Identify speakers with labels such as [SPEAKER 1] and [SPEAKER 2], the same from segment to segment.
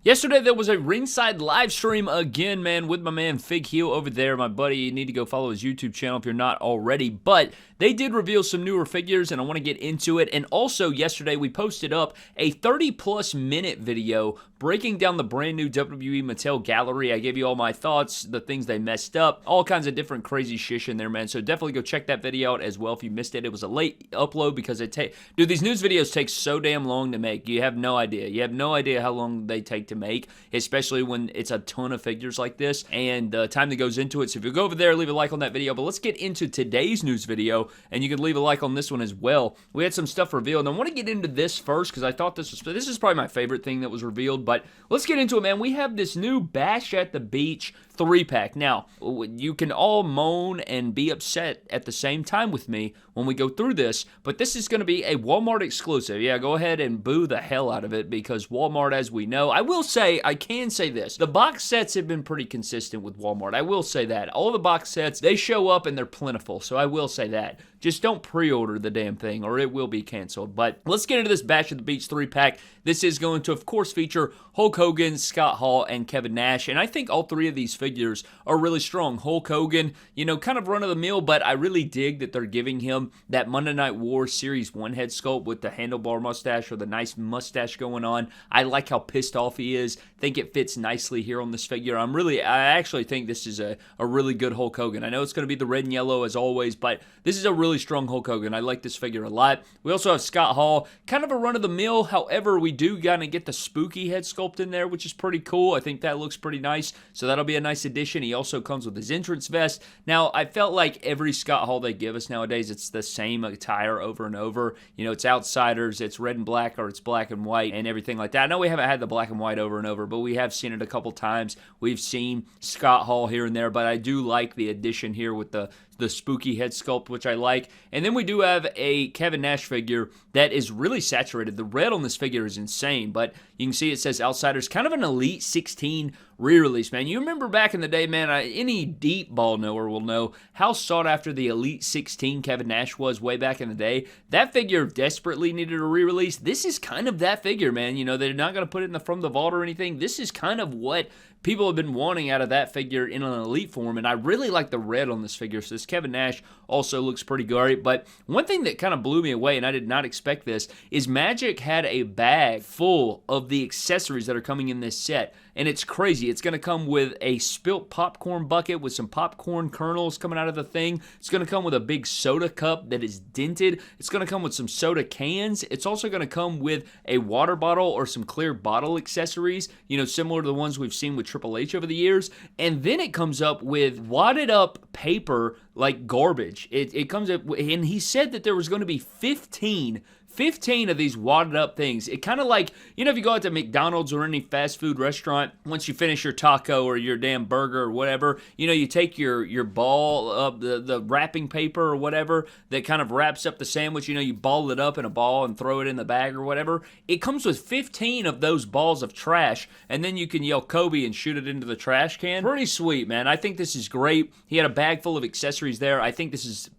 [SPEAKER 1] Yesterday, there was a Ringside live stream again, man, with my man Fig Heel over there, my buddy. You need to go follow his YouTube channel if you're not already. But they did reveal some newer figures, and I want to get into it. And also, yesterday, we posted up a 30-plus minute video breaking down the brand new WWE Mattel gallery. I gave you all my thoughts, the things they messed up, all kinds of different crazy shish in there, man. So definitely go check that video out as well if you missed it. It was a late upload because dude, these news videos take so damn long to make. You have no idea. You have no idea how long they take to make, especially when it's a ton of figures like this and the time that goes into it. So if you go over there, leave a like on that video. But let's get into today's news video, and you can leave a like on this one as well. We had some stuff revealed, and I want to get into this first because I thought this is probably my favorite thing that was revealed. But let's get into it, man. We have this new Bash at the Beach 3-pack. Now, you can all moan and be upset at the same time with me when we go through this, but this is going to be a Walmart exclusive. Yeah, go ahead and boo the hell out of it because Walmart, as we know, I can say this. The box sets have been pretty consistent with Walmart. I will say that. All the box sets, they show up and they're plentiful, so I will say that. Just don't pre-order the damn thing or it will be canceled. But let's get into this Bash at the Beach 3-pack. This is going to, of course, feature Hulk Hogan, Scott Hall, and Kevin Nash. And I think all three of these figures are really strong. Hulk Hogan, you know, kind of run-of-the-mill, but I really dig that they're giving him that Monday Night War Series 1 head sculpt with the handlebar mustache or the nice mustache going on. I like how pissed off he is. Think it fits nicely here on this figure. I actually think this is a really good Hulk Hogan. I know it's going to be the red and yellow as always, but this is a really strong Hulk Hogan. I like this figure a lot. We also have Scott Hall, kind of a run-of-the-mill. However, we do kind of get the spooky head sculpt in there, which is pretty cool. I think that looks pretty nice, so that'll be a nice addition. He also comes with his entrance vest. Now, I felt like every Scott Hall they give us nowadays, it's the same attire over and over. You know, it's Outsiders, it's red and black, or it's black and white, and everything like that. I know we haven't had the black and white over and over, but we have seen it a couple times. We've seen Scott Hall here and there, but I do like the addition here with the spooky head sculpt, which I like. And then we do have a Kevin Nash figure that is really saturated. The red on this figure is insane, but you can see it says Outsiders, kind of an Elite 16 re-release, man. You remember back in the day, man, any deep ball knower will know how sought after the Elite 16 Kevin Nash was way back in the day. That figure desperately needed a re-release. This is kind of that figure, man. You know, they're not going to put it in the from the vault or anything. This is kind of what people have been wanting out of that figure in an elite form, and I really like the red on this figure. So this Kevin Nash also looks pretty great. But one thing that kind of blew me away, and I did not expect this, is Magic had a bag full of the accessories that are coming in this set. And it's crazy. It's going to come with a spilt popcorn bucket with some popcorn kernels coming out of the thing. It's going to come with a big soda cup that is dented. It's going to come with some soda cans. It's also going to come with a water bottle or some clear bottle accessories, you know, similar to the ones we've seen with Triple H over the years. And then it comes up with wadded up paper like garbage. It comes up, and he said that there was going to be 15 of these wadded up things. It kind of like, you know, if you go out to McDonald's or any fast food restaurant, once you finish your taco or your damn burger or whatever, you know, you take your ball of the wrapping paper or whatever that kind of wraps up the sandwich, you know, you ball it up in a ball and throw it in the bag or whatever. It comes with 15 of those balls of trash, and then you can yell Kobe and shoot it into the trash can. Pretty sweet, man. I think this is great. He had a bag full of accessories there. I think this is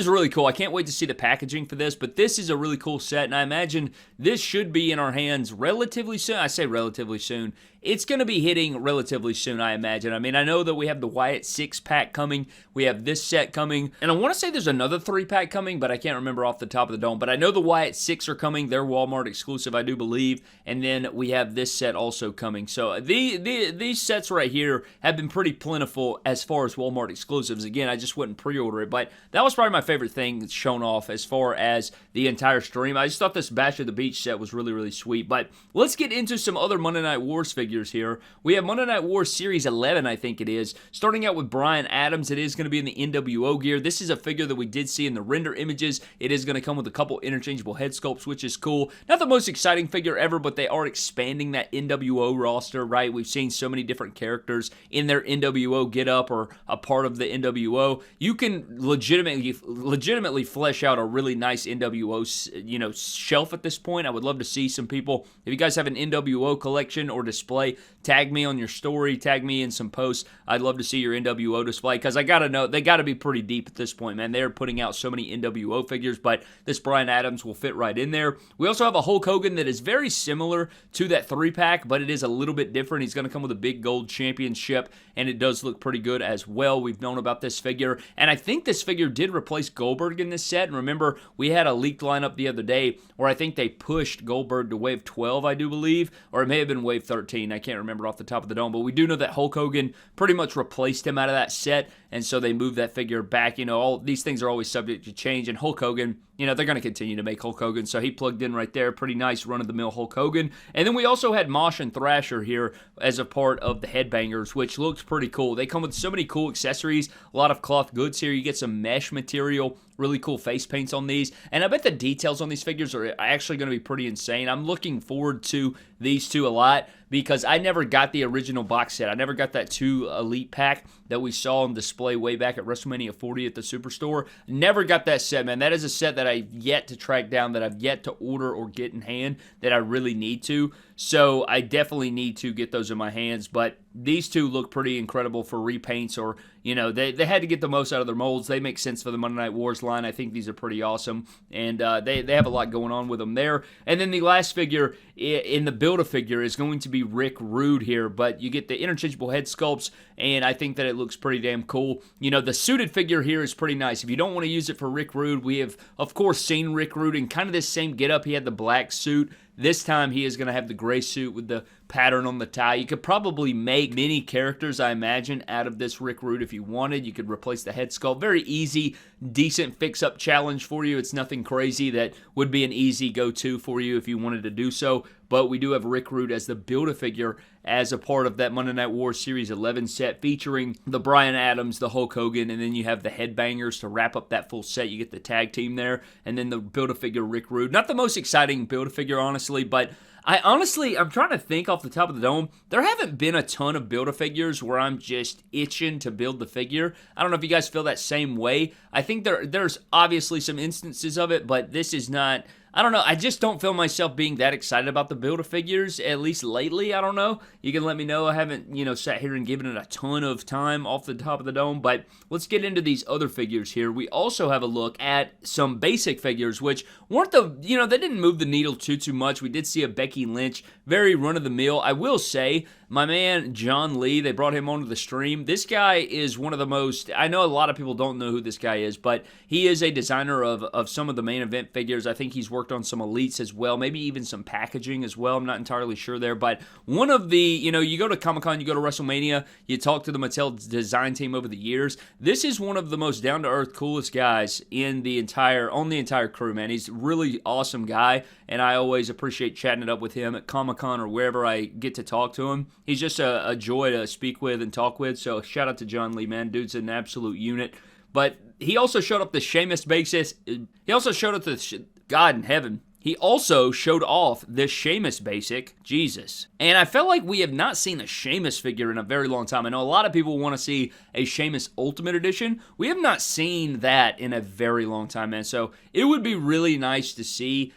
[SPEAKER 1] really cool. I can't wait to see the packaging for this, but this is a really cool set, and I imagine this should be in our hands relatively soon. I say relatively soon. It's going to be hitting relatively soon, I imagine. I mean, I know that we have the Wyatt 6-pack coming. We have this set coming. And I want to say there's another 3-pack coming, but I can't remember off the top of the dome. But I know the Wyatt 6 are coming. They're Walmart exclusive, I do believe. And then we have this set also coming. So these sets right here have been pretty plentiful as far as Walmart exclusives. Again, I just wouldn't pre-order it. But that was probably my favorite thing that's shown off as far as the entire stream. I just thought this Bash at the Beach set was really, really sweet. But let's get into some other Monday Night Wars figures here. We have Monday Night Wars Series 11, I think it is. Starting out with Bryan Adams, it is going to be in the NWO gear. This is a figure that we did see in the render images. It is going to come with a couple interchangeable head sculpts, which is cool. Not the most exciting figure ever, but they are expanding that NWO roster, right? We've seen so many different characters in their NWO get-up or a part of the NWO. You can legitimately flesh out a really nice NWO shelf at this point. I would love to see some people. If you guys have an NWO collection or display, tag me on your story, tag me in some posts. I'd love to see your NWO display, because I gotta know, they gotta be pretty deep at this point, man. They're putting out so many NWO figures, but this Bryan Adams will fit right in there. We also have a Hulk Hogan that is very similar to that 3-pack, but it is a little bit different. He's going to come with a big gold championship, and it does look pretty good as well. We've known about this figure, and I think this figure did replace Goldberg in this set. And remember, we had a leaked lineup the other day where I think they pushed Goldberg to wave 12, I do believe, or it may have been wave 13. I can't remember off the top of the dome, but we do know that Hulk Hogan pretty much replaced him out of that set, and so they moved that figure back. All these things are always subject to change, and Hulk Hogan, they're going to continue to make Hulk Hogan, so he plugged in right there. Pretty nice run-of-the-mill Hulk Hogan. And then we also had Mosh and Thrasher here as a part of the Headbangers, which looks pretty cool. They come with so many cool accessories, a lot of cloth goods here. You get some mesh material, really cool face paints on these, and I bet the details on these figures are actually going to be pretty insane. I'm looking forward to these two a lot, because I never got the original box set. I never got that 2 Elite pack that we saw on display way back at WrestleMania 40 at the Superstore. Never got that set, man. That is a set that I've yet to track down, that I've yet to order or get in hand, that I really need to. So I definitely need to get those in my hands, but these two look pretty incredible for repaints, or, they had to get the most out of their molds. They make sense for the Monday Night Wars line. I think these are pretty awesome, and they have a lot going on with them there. And then the last figure in the Build-A-Figure is going to be Rick Rude here, but you get the interchangeable head sculpts, and I think that it looks pretty damn cool. The suited figure here is pretty nice. If you don't want to use it for Rick Rude, we have, of course, seen Rick Rude in kind of this same getup. He had the black suit. This time he is going to have the gray suit with the pattern on the tie. You could probably make many characters, I imagine, out of this Rick Rude if you wanted. You could replace the head sculpt. Very easy, decent fix-up challenge for you. It's nothing crazy that would be an easy go-to for you if you wanted to do so. But we do have Rick Rude as the Build-A-Figure as a part of that Monday Night Wars Series 11 set, featuring the Bryan Adams, the Hulk Hogan, and then you have the Headbangers to wrap up that full set. You get the tag team there, and then the Build-A-Figure Rick Rude. Not the most exciting Build-A-Figure, honestly, but I'm trying to think off the top of the dome. There haven't been a ton of Build-A-Figures where I'm just itching to build the figure. I don't know if you guys feel that same way. I think there's obviously some instances of it, but this is not... I don't know. I just don't feel myself being that excited about the Build-A-Figures, at least lately. I don't know. You can let me know. I haven't, sat here and given it a ton of time off the top of the dome, but let's get into these other figures here. We also have a look at some basic figures, which weren't they didn't move the needle too much. We did see a Becky Lynch, very run-of-the-mill. I will say, my man John Lee, they brought him onto the stream. This guy is one of the most, I know a lot of people don't know who this guy is, but he is a designer of some of the main event figures. I think he's worked on some elites as well, maybe even some packaging as well. I'm not entirely sure there, but one of the, you go to Comic-Con, you go to WrestleMania, you talk to the Mattel design team over the years. This is one of the most down-to-earth, coolest guys on the entire crew, man. He's a really awesome guy, and I always appreciate chatting it up with him at Comic-Con or wherever I get to talk to him. He's just a joy to speak with and talk with, so shout out to John Lee, man. Dude's an absolute unit. But he also showed up the Sheamus basis. He also showed up the God in heaven. He also showed off this Sheamus basic. Jesus. And I felt like we have not seen a Sheamus figure in a very long time. I know a lot of people want to see a Sheamus Ultimate Edition. We have not seen that in a very long time, man. So it would be really nice to see,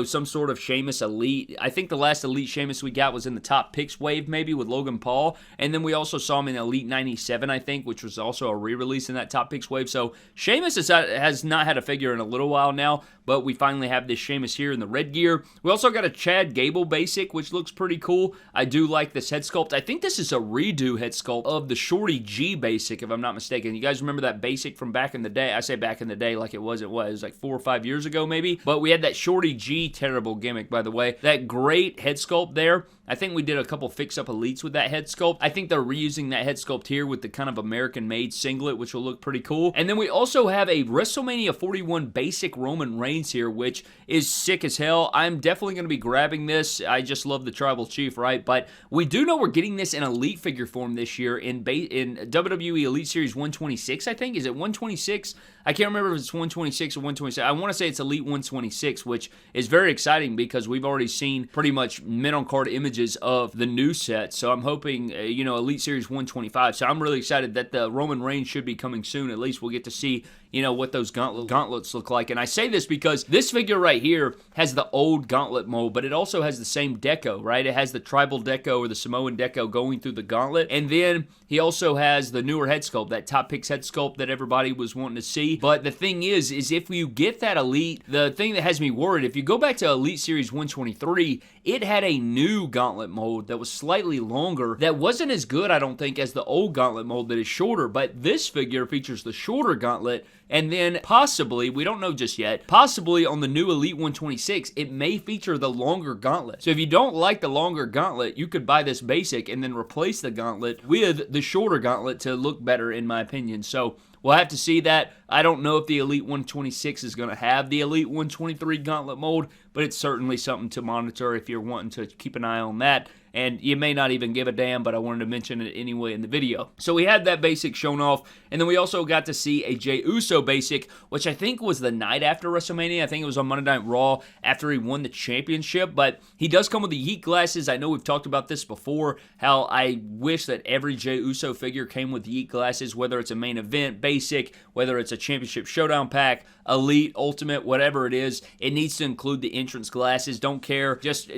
[SPEAKER 1] some sort of Sheamus Elite. I think the last Elite Sheamus we got was in the Top Picks wave, maybe, with Logan Paul. And then we also saw him in Elite 97, I think, which was also a re-release in that Top Picks wave. So Sheamus has not had a figure in a little while now, but we finally have this Sheamus here in the red gear. We also got a Chad Gable basic, which looks pretty cool. I do like this head sculpt. I think this is a redo head sculpt of the Shorty G basic, if I'm not mistaken. You guys remember that basic from back in the day? I say back in the day like it was like 4 or 5 years ago, maybe. But we had that Shorty G, terrible gimmick, by the way. That great head sculpt there. I think we did a couple fix-up elites with that head sculpt. I think they're reusing that head sculpt here with the kind of American-made singlet, which will look pretty cool. And then we also have a WrestleMania 41 basic Roman Reigns here, which is sick as hell. I'm definitely going to be grabbing this. I just love the Tribal Chief, right? But we do know we're getting this in elite figure form this year in WWE Elite Series 126, I think. Is it 126? I can't remember if it's 126 or 126. I want to say it's Elite 126, which is very exciting because we've already seen pretty much mint-on-card images of the new set. So I'm hoping, Elite Series 125. So I'm really excited that the Roman Reigns should be coming soon. At least we'll get to see what those gauntlets look like. And I say this because this figure right here has the old gauntlet mold, but it also has the same deco, right? It has the tribal deco or the Samoan deco going through the gauntlet. And then he also has the newer head sculpt, that Top Picks head sculpt that everybody was wanting to see. But the thing is if you get that Elite, the thing that has me worried, if you go back to Elite Series 123, it had a new gauntlet mold that was slightly longer, that wasn't as good, I don't think, as the old gauntlet mold that is shorter. But this figure features the shorter gauntlet, and then possibly, we don't know just yet, possibly on the new Elite 126, it may feature the longer gauntlet. So if you don't like the longer gauntlet, you could buy this basic and then replace the gauntlet with the shorter gauntlet to look better, in my opinion. So we'll have to see that. I don't know if the Elite 126 is going to have the Elite 123 gauntlet mold, but it's certainly something to monitor if you're wanting to keep an eye on that. And you may not even give a damn, but I wanted to mention it anyway in the video. So we had that basic shown off, and then we also got to see a Jey Uso basic, which I think was the night after WrestleMania. I think it was on Monday Night Raw after he won the championship, but he does come with the Yeet glasses. I know we've talked about this before, how I wish that every Jey Uso figure came with Yeet glasses, whether it's a main event basic, whether it's a championship showdown pack, Elite, Ultimate, whatever it is. It needs to include the entrance glasses. Don't care. Just,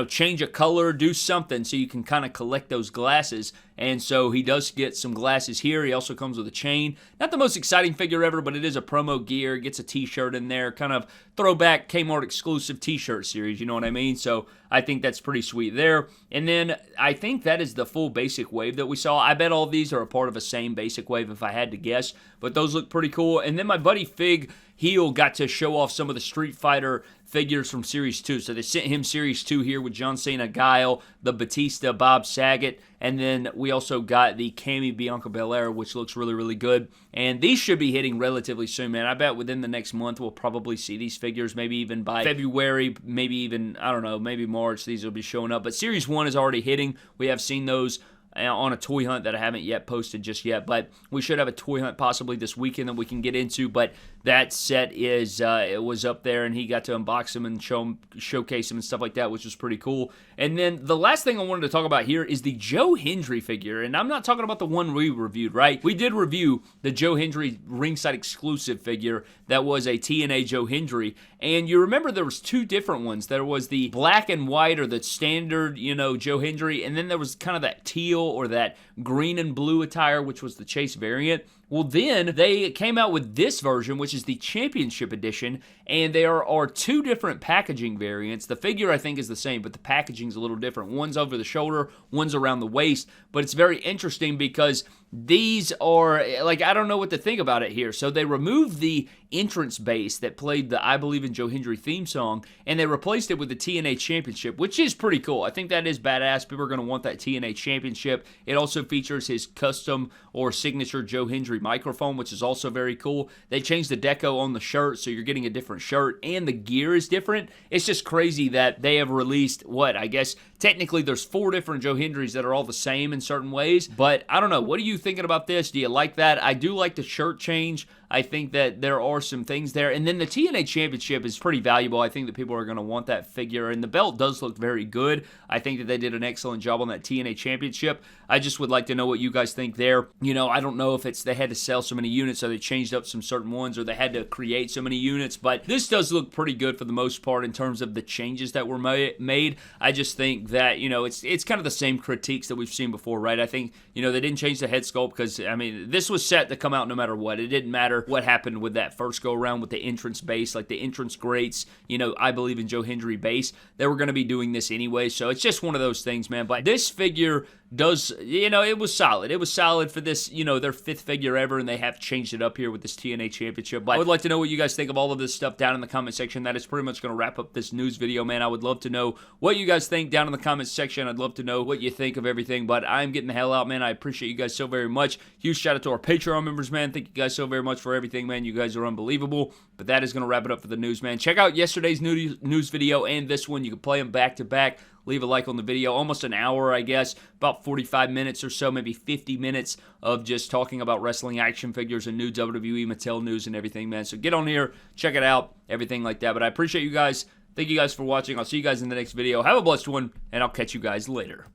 [SPEAKER 1] change a color, do something so you can kind of collect those glasses. And so he does get some glasses here. He also comes with a chain. Not the most exciting figure ever, but it is a promo gear. Gets a t-shirt in there. Kind of throwback Kmart exclusive t-shirt series, you know what I mean? So I think that's pretty sweet there. And then I think that is the full basic wave that we saw. I bet all these are a part of a same basic wave if I had to guess. But those look pretty cool. And then my buddy Fig Heel got to show off some of the Street Fighter figures from Series 2. So they sent him Series 2 here with John Cena, Guile, the Batista, Bob Saget, and then we also got the Cammy Bianca Belair, which looks really, really good. And these should be hitting relatively soon, man. I bet within the next month we'll probably see these figures, maybe even by February, maybe even, I don't know, maybe March, these will be showing up. But Series 1 is already hitting. We have seen those on a toy hunt that I haven't yet posted just yet, but we should have a toy hunt possibly this weekend that we can get into. But that set is it was up there, and he got to unbox them and showcase them and stuff like that, which was pretty cool. And then the last thing I wanted to talk about here is the Joe Hendry figure, and I'm not talking about the one we reviewed, right? We did review the Joe Hendry ringside exclusive figure that was a TNA Joe Hendry, and you remember there was two different ones. There was the black and white, or the standard, Joe Hendry, and then there was kind of that teal or that green and blue attire, which was the Chase variant. Well, then they came out with this version, which is the Championship Edition, and there are two different packaging variants. The figure, I think, is the same, but the packaging's a little different. One's over the shoulder, one's around the waist, but it's very interesting because these are, I don't know what to think about it here. So they removed the entrance base that played the I Believe in Joe Hendry theme song, and they replaced it with the TNA Championship, which is pretty cool. I think that is badass. People are going to want that TNA Championship. It also features his custom or signature Joe Hendry microphone, which is also very cool. They changed the deco on the shirt, so you're getting a different shirt, and the gear is different. It's just crazy that they have released, I guess technically there's 4 different Joe Hendrys that are all the same in certain ways, but I don't know. What are you thinking about this? Do you like that? I do like the shirt change. I think that there are some things there. And then the TNA Championship is pretty valuable. I think that people are going to want that figure. And the belt does look very good. I think that they did an excellent job on that TNA Championship. I just would like to know what you guys think there. I don't know if it's they had to sell so many units, or they changed up some certain ones, or they had to create so many units. But this does look pretty good for the most part in terms of the changes that were made. I just think that, it's kind of the same critiques that we've seen before, right? I think, they didn't change the head sculpt because, this was set to come out no matter what. It didn't matter what happened with that first go around with the entrance base, like the entrance grates, I Believe in Joe Hendry base. They were going to be doing this anyway, so it's just one of those things, man. But this figure does, it was solid. It was solid for this, their 5th figure ever, and they have changed it up here with this TNA Championship. But I would like to know what you guys think of all of this stuff down in the comment section. That is pretty much going to wrap up this news video, man. I would love to know what you guys think down in the comment section. I'd love to know what you think of everything, but I'm getting the hell out, man. I appreciate you guys so very much. Huge shout out to our Patreon members, man. Thank you guys so very much for everything, man. You guys are unbelievable. But that is going to wrap it up for the news, man. Check out yesterday's news video and this one. You can play them back to back. Leave a like on the video. Almost an hour, I guess. About 45 minutes or so, maybe 50 minutes of just talking about wrestling action figures and new WWE Mattel news and everything, man. So get on here, check it out, everything like that. But I appreciate you guys. Thank you guys for watching. I'll see you guys in the next video. Have a blessed one, and I'll catch you guys later.